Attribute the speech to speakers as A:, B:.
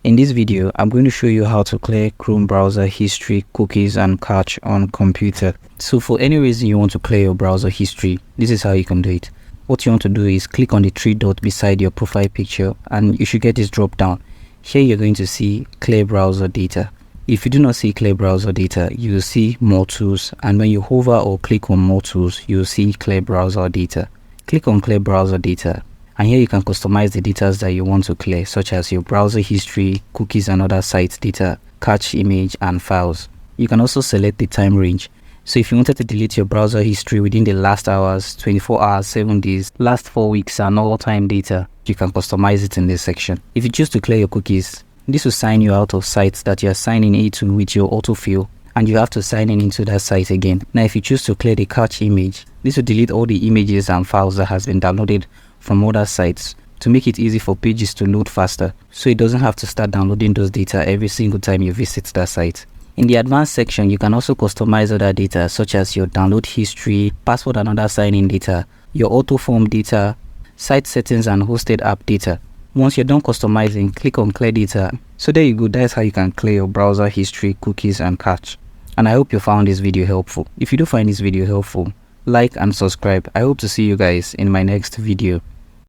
A: In this video, I'm going to show you how to clear Chrome browser history, cookies and cache on computer. So for any reason you want to clear your browser history, this is how you can do it. What you want to do is click on the three dots beside your profile picture and you should get this drop down. Here you're going to see clear browser data. If you do not see clear browser data, you will see more tools, and when you hover or click on more tools, you will see clear browser data. Click on clear browser data. And here you can customize the data that you want to clear, such as your browser history, cookies and other sites data, cache image and files. You can also select the time range. So if you wanted to delete your browser history within the last hours, 24 hours, 7 days, last 4 weeks and all time data, you can customize it in this section. If you choose to clear your cookies, this will sign you out of sites that you are signing into with your autofill, and you have to sign in into that site again. Now if you choose to clear the cache image, this will delete all the images and files that has been downloaded from other sites to make it easy for pages to load faster, so it doesn't have to start downloading those data every single time you visit that site. In the advanced section, you can also customize other data such as your download history, password and other sign-in data, your auto form data, site settings and hosted app data. Once you're done customizing, click on clear data. So there you go, that's how you can clear your browser history, cookies and cache. And I hope you found this video helpful. If you do find this video helpful, like and subscribe. I hope to see you guys in my next video.